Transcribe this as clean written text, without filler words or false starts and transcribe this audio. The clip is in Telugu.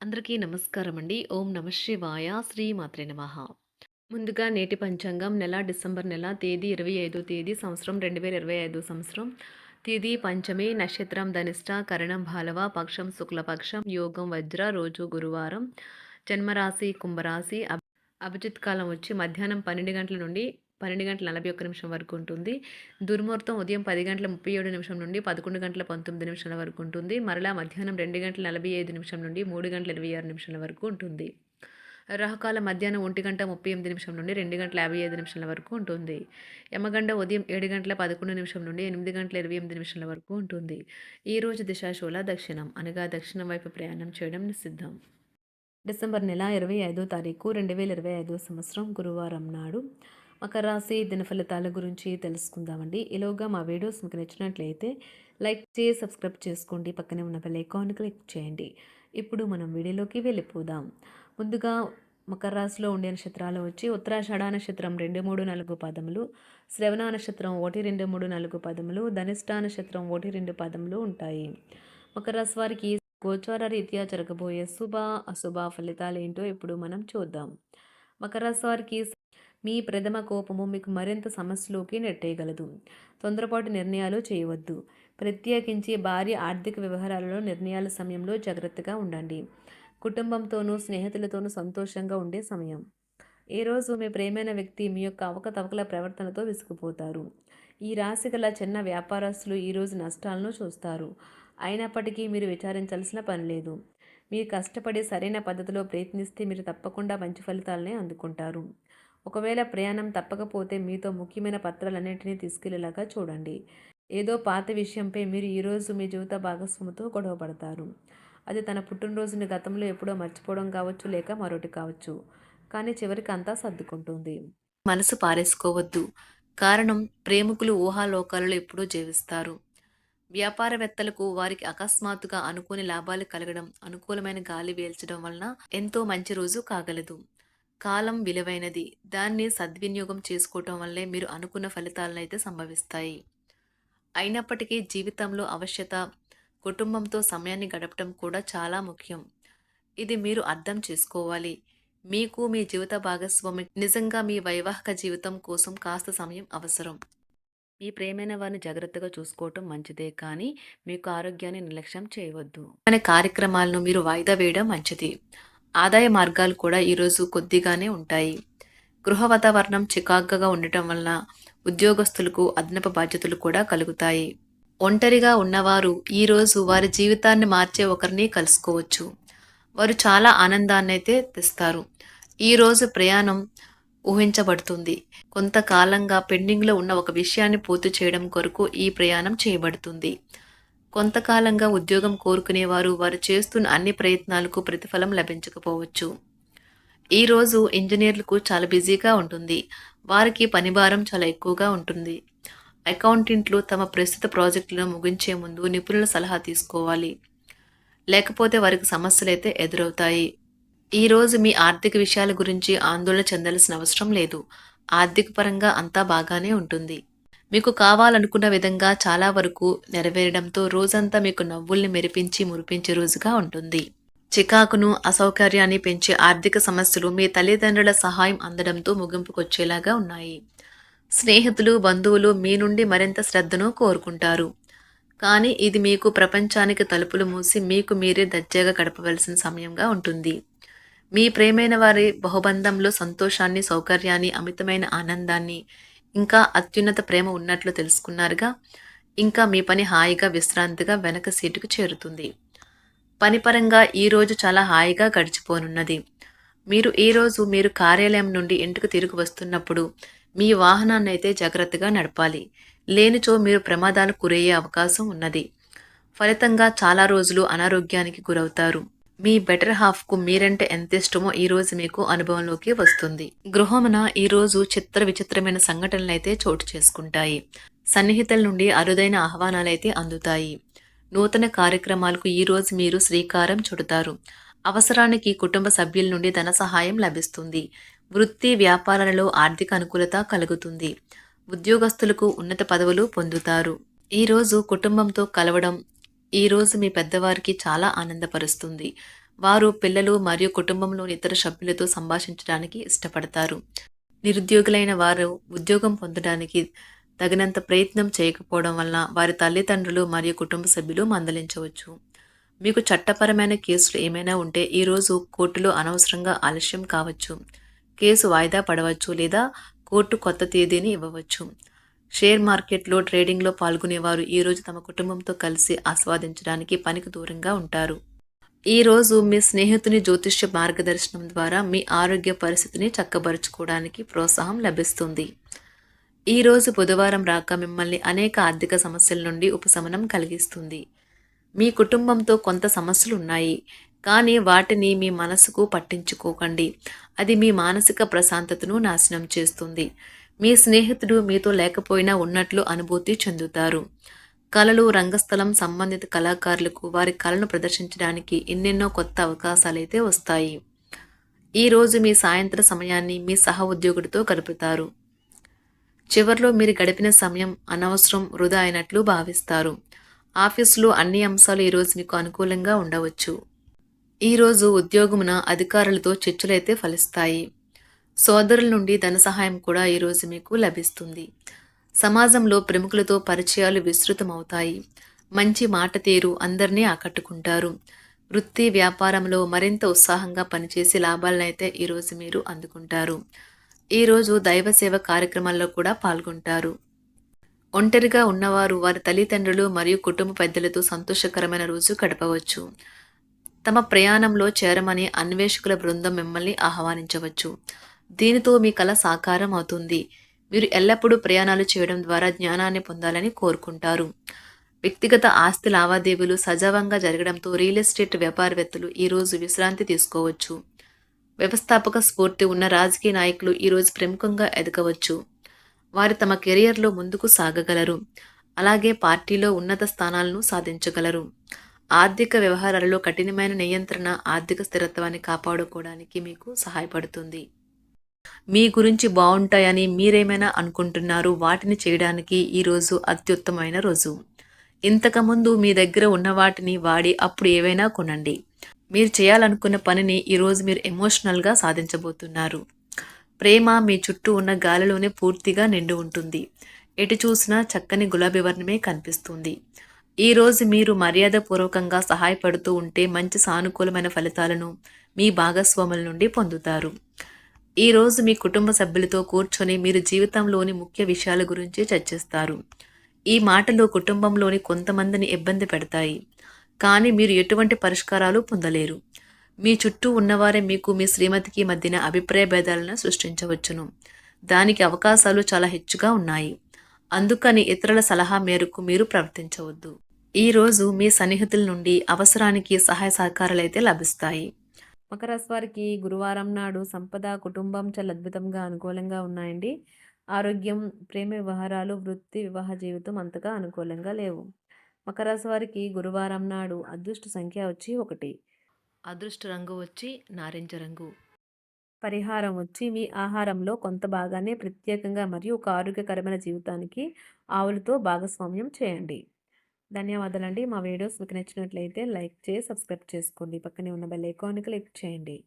అందరికీ నమస్కారం అండి. ఓం నమ శివాయ. శ్రీ మాత్రే నమః. ముందుగా నేటి పంచాంగం నెల డిసెంబర్ నెల తేదీ 25 తేదీ సంవత్సరం 2025 సంవత్సరం. తిథి పంచమి, నక్షత్రం ధనిష్ట, కరణం బాలవ, పక్షం శుక్లపక్షం, యోగం వజ్ర, రోజు గురువారం, జన్మరాశి కుంభరాశి. అభిజిత్ కాలం వచ్చి మధ్యాహ్నం 12 గంటల నుండి 12 గంటల 41 నిమిషం వరకు ఉంటుంది. దుర్ముహూర్తం ఉదయం 10 గంటల 37 నిమిషం నుండి 11 గంటల 19 నిమిషాల వరకు ఉంటుంది. మరలా మధ్యాహ్నం 2 గంటల 45 నిమిషం నుండి 3 గంటల 26 నిమిషాల వరకు ఉంటుంది. రాహుకాలం మధ్యాహ్నం 1 గంట 38 నిమిషం నుండి 2 గంటల 55 నిమిషాల వరకు ఉంటుంది. యమగండ ఉదయం 7 గంటల 11 నిమిషం నుండి 8 గంటల 28 నిమిషాల వరకు ఉంటుంది. ఈరోజు దిశాశూల దక్షిణం, అనగా దక్షిణం వైపు ప్రయాణం చేయడం నిషిద్ధం. డిసెంబర్ నెల 25 తారీఖు 2025 సంవత్సరం గురువారం నాడు మకర రాశి దినఫలితాల గురించి తెలుసుకుందామండి. ఈలోగా మా వీడియోస్ మీకు నచ్చినట్లయితే లైక్ చేసి సబ్స్క్రైబ్ చేసుకోండి. పక్కనే ఉన్న బెల్ ఐకాన్ క్లిక్ చేయండి. ఇప్పుడు మనం వీడియోలోకి వెళ్ళిపోదాం. ముందుగా మకర రాశిలో ఉండే నక్షత్రాలు వచ్చి ఉత్తరాషాఢ నక్షత్రం 2, 3, 4 పదములు, శ్రవణ నక్షత్రం 1, 2, 3, 4 పదములు, ధనిష్ట నక్షత్రం 1, 2 పదములు ఉంటాయి. మకర రాశి వారికి గోచార రీత్యా జరగబోయే శుభ అశుభ ఫలితాలు ఏంటో ఇప్పుడు మనం చూద్దాం. మకర రాశి వారికి మీ ప్రథమ కోపము మీకు మరింత సమస్యలోకి నెట్టేయగలదు. తొందరపాటు నిర్ణయాలు చేయవద్దు. ప్రత్యేకించి భారీ ఆర్థిక వ్యవహారాలలో నిర్ణయాల సమయంలో జాగ్రత్తగా ఉండండి. కుటుంబంతోనూ స్నేహితులతోనూ సంతోషంగా ఉండే సమయం. ఈ రోజు మీ ప్రేమైన వ్యక్తి మీ యొక్క అవకతవకల ప్రవర్తనతో విసిగిపోతారు. ఈ రాశి గల చిన్న వ్యాపారస్తులు ఈరోజు నష్టాలను చూస్తారు. అయినప్పటికీ మీరు విచారించాల్సిన పని లేదు. మీరు కష్టపడి సరైన పద్ధతిలో ప్రయత్నిస్తే మీరు తప్పకుండా మంచి ఫలితాలనే అందుకుంటారు. ఒకవేళ ప్రయాణం తప్పకపోతే మీతో ముఖ్యమైన పత్రాలన్నింటినీ తీసుకెళ్లేలాగా చూడండి. ఏదో పాత విషయంపై మీరు ఈరోజు మీ జీవిత భాగస్వామితో గొడవ పడతారు. అది తన పుట్టినరోజుని గతంలో ఎప్పుడో మర్చిపోవడం కావచ్చు, లేక మరొకటి కావచ్చు. కానీ చివరికి అంతా సర్దుకుంటుంది. మనసు పారేసుకోవద్దు. కారణం ప్రేమికులు ఊహాలోకాలలో ఎప్పుడూ జీవిస్తారు. వ్యాపారవేత్తలకు వారికి అకస్మాత్తుగా అనుకోని లాభాలు కలగడం, అనుకూలమైన గాలి వీల్చడం వలన ఎంతో మంచి రోజు కాగలదు. కాలం విలువైనది. దాన్ని సద్వినియోగం చేసుకోవటం వల్లే మీరు అనుకున్న ఫలితాలనైతే సంభవిస్తాయి. అయినప్పటికీ జీవితంలో అవశ్యత, కుటుంబంతో సమయాన్ని గడపడం కూడా చాలా ముఖ్యం. ఇది మీరు అర్థం చేసుకోవాలి. మీకు మీ జీవిత భాగస్వామి నిజంగా మీ వైవాహిక జీవితం కోసం కాస్త సమయం అవసరం. మీ ప్రేమైన వారిని జాగ్రత్తగా చూసుకోవటం మంచిదే, కానీ మీకు ఆరోగ్యాన్ని నిర్లక్ష్యం చేయవద్దు. అనే కార్యక్రమాలను మీరు వాయిదా వేయడం మంచిది. ఆదాయ మార్గాలు కూడా ఈరోజు కొద్దిగానే ఉంటాయి. గృహ వాతావరణం చికాకుగా ఉండటం వలన ఉద్యోగస్తులకు అదనపు బాధ్యతలు కూడా కలుగుతాయి. ఒంటరిగా ఉన్నవారు ఈరోజు వారి జీవితాన్ని మార్చే ఒకరిని కలుసుకోవచ్చు. వారు చాలా ఆనందాన్ని అయితే తెస్తారు. ఈరోజు ప్రయాణం ఊహించబడుతుంది. కొంతకాలంగా పెండింగ్లో ఉన్న ఒక విషయాన్ని పూర్తి చేయడం కొరకు ఈ ప్రయాణం చేయబడుతుంది. కొంతకాలంగా ఉద్యోగం కోరుకునేవారు వారు చేస్తున్న అన్ని ప్రయత్నాలకు ప్రతిఫలం లభించకపోవచ్చు. ఈరోజు ఇంజనీర్లకు చాలా బిజీగా ఉంటుంది. వారికి పనిభారం చాలా ఎక్కువగా ఉంటుంది. అకౌంటెంట్లు తమ ప్రస్తుత ప్రాజెక్టులను ముగించే ముందు నిపుణుల సలహా తీసుకోవాలి. లేకపోతే వారికి సమస్యలైతే ఎదురవుతాయి. ఈరోజు మీ ఆర్థిక విషయాల గురించి ఆందోళన చెందాల్సిన అవసరం లేదు. ఆర్థిక పరంగా అంతా బాగానే ఉంటుంది. మీకు కావాలనుకున్న విధంగా చాలా వరకు నెరవేరడంతో రోజంతా మీకు నవ్వుల్ని మెరిపించి మురిపించే రోజుగా ఉంటుంది. చికాకును, అసౌకర్యాన్ని పెంచే ఆర్థిక సమస్యలు మీ తల్లిదండ్రుల సహాయం అందడంతో ముగింపుకొచ్చేలాగా ఉన్నాయి. స్నేహితులు, బంధువులు మీ నుండి మరింత శ్రద్ధను కోరుకుంటారు. కానీ ఇది మీకు ప్రపంచానికి తలుపులు మూసి మీకు మీరే దర్జాగా గడపవలసిన సమయంగా ఉంటుంది. మీ ప్రేమైన వారి బహుబంధంలో సంతోషాన్ని, సౌకర్యాన్ని, అమితమైన ఆనందాన్ని, ఇంకా అత్యున్నత ప్రేమ ఉన్నట్లు తెలుసుకున్నారుగా. ఇంకా మీ పని హాయిగా విశ్రాంతిగా వెనక సీటుకు చేరుతుంది. పనిపరంగా ఈరోజు చాలా హాయిగా గడిచిపోనున్నది. మీరు ఈరోజు మీరు కార్యాలయం నుండి ఇంటికి తిరిగి వస్తున్నప్పుడు మీ వాహనాన్ని అయితే జాగ్రత్తగా నడపాలి. లేనిచో మీరు ప్రమాదాలకు గురయ్యే అవకాశం ఉన్నది. ఫలితంగా చాలా రోజులు అనారోగ్యానికి గురవుతారు. మీ బెటర్ హాఫ్కు మీరంటే ఎంత ఇష్టమో ఈరోజు మీకు అనుభవంలోకి వస్తుంది. గృహమున ఈరోజు చిత్ర విచిత్రమైన సంఘటనలైతే చోటు చేసుకుంటాయి. సన్నిహితుల నుండి అరుదైన ఆహ్వానాలైతే అందుతాయి. నూతన కార్యక్రమాలకు ఈరోజు మీరు శ్రీకారం చుడతారు. అవసరానికి కుటుంబ సభ్యుల నుండి ధన సహాయం లభిస్తుంది. వృత్తి వ్యాపారాలలో ఆర్థిక అనుకూలత కలుగుతుంది. ఉద్యోగస్తులకు ఉన్నత పదవులు పొందుతారు. ఈరోజు కుటుంబంతో కలవడం ఈరోజు మీ పెద్దవారికి చాలా ఆనందపరుస్తుంది. వారు పిల్లలు మరియు కుటుంబంలోని ఇతర సభ్యులతో సంభాషించడానికి ఇష్టపడతారు. నిరుద్యోగులైన వారు ఉద్యోగం పొందడానికి తగినంత ప్రయత్నం చేయకపోవడం వలన వారి తల్లిదండ్రులు మరియు కుటుంబ సభ్యులు మందలించవచ్చు. మీకు చట్టపరమైన కేసులు ఏమైనా ఉంటే ఈరోజు కోర్టులో అనవసరంగా ఆలస్యం కావచ్చు. కేసు వాయిదా పడవచ్చు లేదా కోర్టు కొత్త తేదీని ఇవ్వవచ్చు. షేర్ మార్కెట్లో ట్రేడింగ్లో పాల్గొనేవారు ఈరోజు తమ కుటుంబంతో కలిసి ఆస్వాదించడానికి పనికి దూరంగా ఉంటారు. ఈరోజు మీ స్నేహితుని జ్యోతిష్య మార్గదర్శనం ద్వారా మీ ఆరోగ్య పరిస్థితిని చక్కబరుచుకోవడానికి ప్రోత్సాహం లభిస్తుంది. ఈరోజు బుధవారం రాక మిమ్మల్ని అనేక ఆర్థిక సమస్యల నుండి ఉపశమనం కలిగిస్తుంది. మీ కుటుంబంతో కొంత సమస్యలు ఉన్నాయి, కానీ వాటిని మీ మనసుకు పట్టించుకోకండి. అది మీ మానసిక ప్రశాంతతను నాశనం చేస్తుంది. మీ స్నేహితుడు మీతో లేకపోయినా ఉన్నట్లు అనుభూతి చెందుతారు. కళలు, రంగస్థలం సంబంధిత కళాకారులకు వారి కళను ప్రదర్శించడానికి ఎన్నెన్నో కొత్త అవకాశాలైతే వస్తాయి. ఈరోజు మీ సాయంత్ర సమయాన్ని మీ సహ ఉద్యోగుడితో గడుపుతారు. చివర్లో మీరు గడిపిన సమయం అనవసరం, వృధా అయినట్లు భావిస్తారు. ఆఫీసులో అన్ని అంశాలు ఈరోజు మీకు అనుకూలంగా ఉండవచ్చు. ఈరోజు ఉద్యోగమున అధికారులతో చర్చలైతే ఫలిస్తాయి. సోదరుల నుండి ధన సహాయం కూడా ఈరోజు మీకు లభిస్తుంది. సమాజంలో ప్రముఖులతో పరిచయాలు విస్తృతమవుతాయి. మంచి మాట తీరు అందరినీ ఆకట్టుకుంటారు. వృత్తి వ్యాపారంలో మరింత ఉత్సాహంగా పనిచేసి లాభాలనైతే ఈరోజు మీరు అందుకుంటారు. ఈరోజు దైవ సేవ కార్యక్రమాల్లో కూడా పాల్గొంటారు. ఒంటరిగా ఉన్నవారు వారి తల్లిదండ్రులు మరియు కుటుంబ పెద్దలతో సంతోషకరమైన రోజు గడపవచ్చు. తమ ప్రయాణంలో చేరమని అన్వేషకుల బృందం మిమ్మల్ని ఆహ్వానించవచ్చు. దీనితో మీ కల సాకారం అవుతుంది. మీరు ఎల్లప్పుడూ ప్రయాణాలు చేయడం ద్వారా జ్ఞానాన్ని పొందాలని కోరుకుంటారు. వ్యక్తిగత ఆస్తి లావాదేవీలు సజావంగా జరగడంతో రియల్ ఎస్టేట్ వ్యాపారవేత్తలు ఈరోజు విశ్రాంతి తీసుకోవచ్చు. వ్యవస్థాపక స్ఫూర్తి ఉన్న రాజకీయ నాయకులు ఈరోజు ప్రముఖంగా ఎదగవచ్చు. వారు తమ కెరియర్లో ముందుకు సాగగలరు. అలాగే పార్టీలో ఉన్నత స్థానాలను సాధించగలరు. ఆర్థిక వ్యవహారాలలో కఠినమైన నియంత్రణ ఆర్థిక స్థిరత్వాన్ని కాపాడుకోవడానికి మీకు సహాయపడుతుంది. మీ గురించి బాగుంటాయని మీరేమైనా అనుకుంటున్నారు, వాటిని చేయడానికి ఈరోజు అత్యుత్తమైన రోజు. ఇంతకుముందు మీ దగ్గర ఉన్న వాటిని వాడి అప్పుడు ఏవైనా కొనండి. మీరు చేయాలనుకున్న పనిని ఈరోజు మీరు ఎమోషనల్గా సాధించబోతున్నారు. ప్రేమ మీ చుట్టూ ఉన్న గాలిలోనే పూర్తిగా నిండి ఉంటుంది. ఎటు చూసినా చక్కని గులాబీ వర్ణమే కనిపిస్తుంది. ఈరోజు మీరు మర్యాదపూర్వకంగా సహాయపడుతూ ఉంటే మంచి సానుకూలమైన ఫలితాలను మీ భాగస్వాముల నుండి పొందుతారు. ఈరోజు మీ కుటుంబ సభ్యులతో కూర్చొని మీరు జీవితంలోని ముఖ్య విషయాల గురించి చర్చిస్తారు. ఈ మాటలు కుటుంబంలోని కొంతమందిని ఇబ్బంది పెడతాయి, కానీ మీరు ఎటువంటి పరిష్కారాలు పొందలేరు. మీ చుట్టూ ఉన్నవారే మీకు మీ శ్రీమతికి మధ్యన అభిప్రాయ భేదాలను సృష్టించవచ్చును. దానికి అవకాశాలు చాలా హెచ్చుగా ఉన్నాయి. అందుకని ఇతరుల సలహా మేరకు మీరు ప్రవర్తించవద్దు. ఈరోజు మీ సన్నిహితుల నుండి అవసరానికి సహాయ సహకారాలైతే లభిస్తాయి. మకర రాశి వారికి గురువారం నాడు సంపద, కుటుంబం చాలా అద్భుతంగా అనుకూలంగా ఉన్నాయండి. ఆరోగ్యం, ప్రేమ వ్యవహారాలు, వృత్తి, వివాహ జీవితం అంతగా అనుకూలంగా లేవు. మకర రాశి వారికి గురువారం నాడు అదృష్ట సంఖ్య వచ్చి 1. అదృష్ట రంగు వచ్చి నారింజ రంగు. పరిహారం వచ్చి మీ ఆహారంలో కొంత భాగాన్ని ప్రత్యేకంగా మరియు ఒక ఆరోగ్యకరమైన జీవితానికి ఆవులతో భాగస్వామ్యం చేయండి. ధన్యవాదాలండి. మా వీడియోస్ మీకు నచ్చినట్లయితే లైక్ చేసి సబ్స్క్రైబ్ చేసుకోండి. పక్కనే ఉన్న బెల్ ఐకాన్ని క్లిక్ చేయండి.